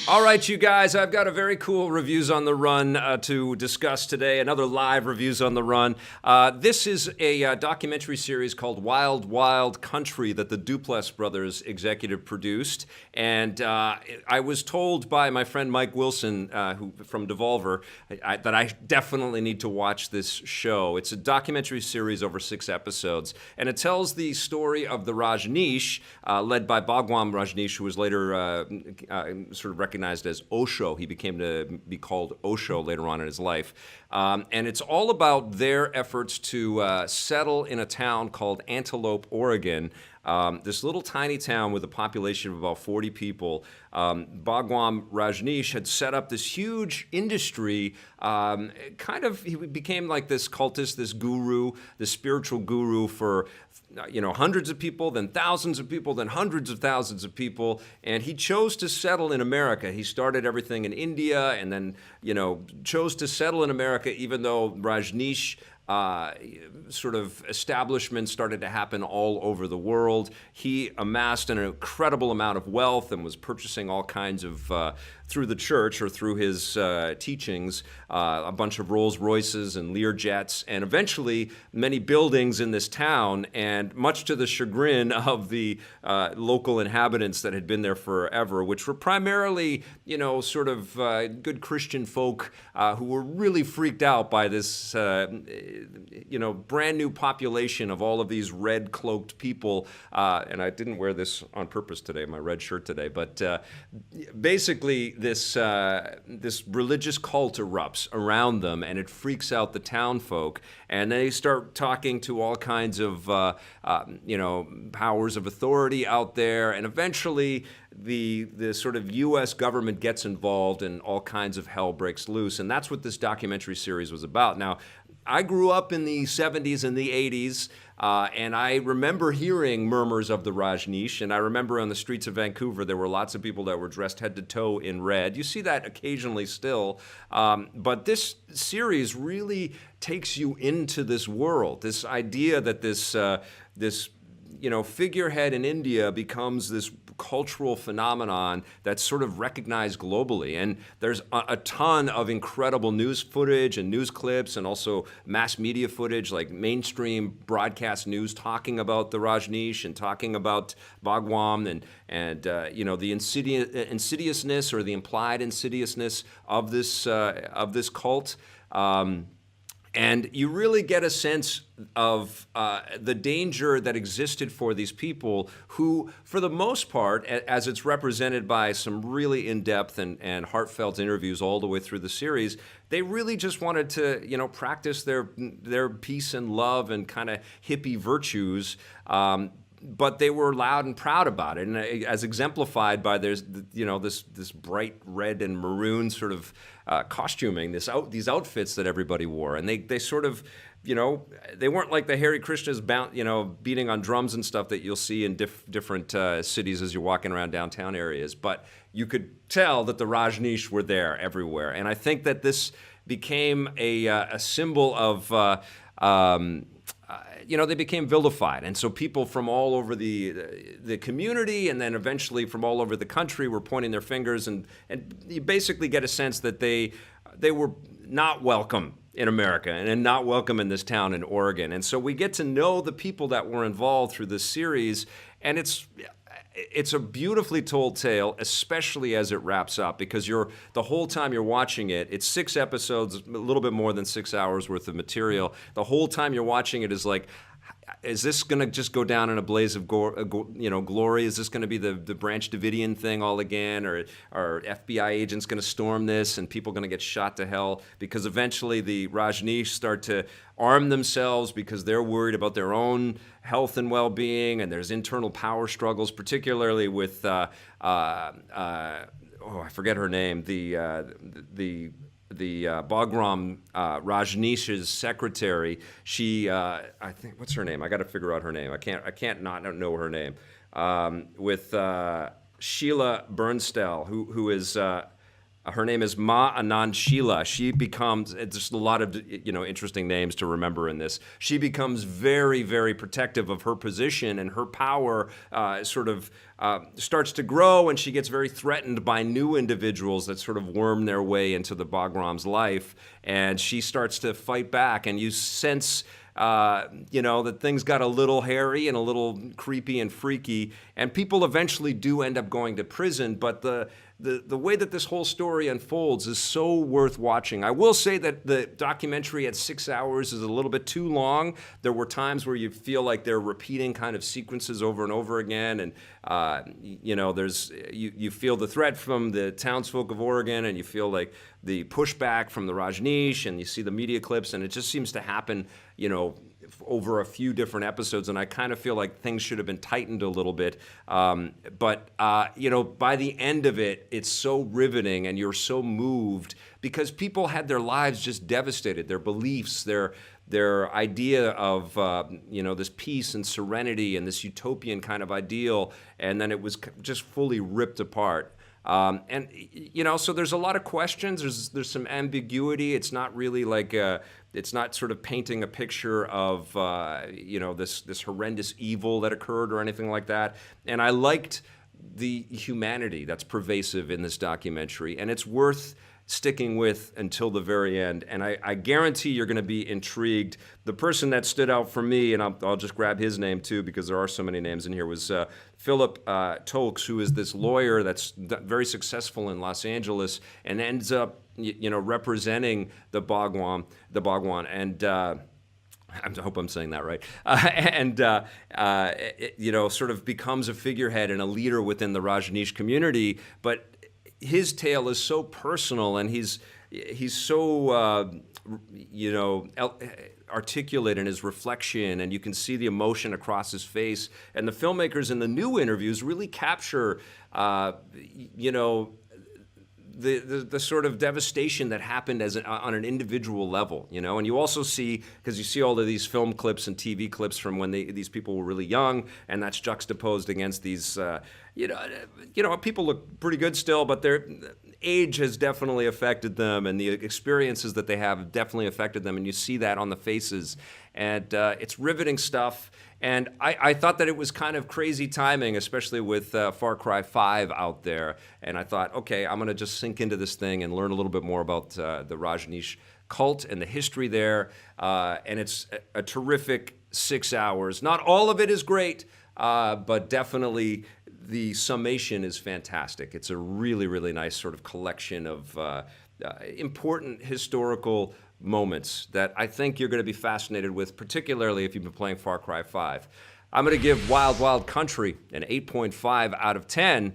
All right, you guys, I've got a very cool Reviews on the Run to discuss today, another live Reviews on the Run. This is a documentary series called Wild Wild Country that the Duplass brothers executive produced. And I was told by my friend Mike Wilson from Devolver that I definitely need to watch this show. It's a documentary series over 6 episodes, and it tells the story of the Rajneesh, led by Bhagwan Rajneesh, who was later sort of recognized as Osho. He became to be called Osho later on in his life. And it's all about their efforts to settle in a town called Antelope, Oregon. This little tiny town with a population of about 40 people. Bhagwan Rajneesh had set up this huge industry. He became like this cultist, this guru, this spiritual guru for hundreds of people, then thousands of people, then hundreds of thousands of people. And he chose to settle in America. He started everything in India and then, chose to settle in America, even though Rajneesh sort of establishments started to happen all over the world. He amassed an incredible amount of wealth and was purchasing all kinds of, through the church or through his teachings, a bunch of Rolls Royces and Lear jets, and eventually many buildings in this town, and much to the chagrin of the local inhabitants that had been there forever, which were primarily, good Christian folk who were really freaked out by this brand new population of all of these red cloaked people. And I didn't wear this on purpose today, my red shirt today, but basically this religious cult erupts around them, and it freaks out the town folk, and they start talking to all kinds of powers of authority out there, and eventually the sort of U.S. government gets involved and all kinds of hell breaks loose. And that's what this documentary series was about. Now, I grew up in the 70s and the 80s, and I remember hearing murmurs of the Rajneesh, and I remember on the streets of Vancouver there were lots of people that were dressed head to toe in red. You see that occasionally still, but this series really takes you into this world, this idea that this figurehead in India becomes this cultural phenomenon that's sort of recognized globally. And there's a ton of incredible news footage and news clips, and also mass media footage, like mainstream broadcast news talking about the Rajneesh and talking about Bhagwan and the insidiousness or the implied insidiousness of this cult. And you really get a sense of the danger that existed for these people who, for the most part, as it's represented by some really in-depth and heartfelt interviews all the way through the series, they really just wanted to, practice their peace and love and kind of hippie virtues. But they were loud and proud about it, and as exemplified by this bright red and maroon sort of costuming, these outfits that everybody wore, and they sort of, they weren't like the Hare Krishnas beating on drums and stuff that you'll see in different cities as you're walking around downtown areas, but you could tell that the Rajneesh were there everywhere, and I think that this became a symbol of. They became vilified. And so people from all over the community and then eventually from all over the country were pointing their fingers, and you basically get a sense that they were not welcome in America and not welcome in this town in Oregon. And so we get to know the people that were involved through this series, and it's a beautifully told tale, especially as it wraps up, because the whole time you're watching it, it's 6 episodes, a little bit more than 6 hours worth of material. The whole time you're watching it is like, is this going to just go down in a blaze of glory? Is this going to be the Branch Davidian thing all again? Or are FBI agents going to storm this and people going to get shot to hell? Because eventually the Rajneesh start to arm themselves because they're worried about their own health and well-being, and there's internal power struggles, particularly with, I forget her name, the Bhagwan Rajneesh's secretary. She, I think, what's her name? I got to figure out her name. I can't not know her name. With Sheila Bernstell, who is Her name is Ma Anand Sheila. She becomes, there's a lot of interesting names to remember in this. She becomes very, very protective of her position, and her power starts to grow, and she gets very threatened by new individuals that sort of worm their way into the Bagram's life, and she starts to fight back, and you sense that things got a little hairy and a little creepy and freaky, and people eventually do end up going to prison, but the way that this whole story unfolds is so worth watching. I will say that the documentary at 6 hours is a little bit too long. There were times where you feel like they're repeating kind of sequences over and over again, and you feel the threat from the townsfolk of Oregon, and you feel like the pushback from the Rajneesh, and you see the media clips, and it just seems to happen, over a few different episodes, and I kind of feel like things should have been tightened a little bit. But by the end of it, it's so riveting, and you're so moved because people had their lives just devastated, their beliefs, their idea of this peace and serenity and this utopian kind of ideal, and then it was just fully ripped apart. So there's a lot of questions. There's some ambiguity. It's not really like it's not sort of painting a picture of this horrendous evil that occurred or anything like that. And I liked the humanity that's pervasive in this documentary, and it's worth sticking with until the very end. And I guarantee you're going to be intrigued. The person that stood out for me, and I'll just grab his name too because there are so many names in here, was Philip Tolks, who is this lawyer that's very successful in Los Angeles and ends up representing the Bhagwan, and I hope I'm saying that right, sort of becomes a figurehead and a leader within the Rajneesh community, but his tale is so personal, and he's so articulate in his reflection, and you can see the emotion across his face. And the filmmakers in the new interviews really capture the sort of devastation that happened on an individual level, and you also see, because you see all of these film clips and TV clips from when these people were really young, and that's juxtaposed against these, people look pretty good still, but their age has definitely affected them, and the experiences that they have definitely affected them, and you see that on the faces, and it's riveting stuff. And I thought that it was kind of crazy timing, especially with Far Cry 5 out there. And I thought, okay, I'm going to just sink into this thing and learn a little bit more about the Rajneesh cult and the history there. And it's a terrific 6 hours. Not all of it is great, but definitely the summation is fantastic. It's a really, really nice sort of collection of important historical moments that I think you're going to be fascinated with, particularly if you've been playing Far Cry 5. I'm going to give Wild Wild Country an 8.5 out of 10,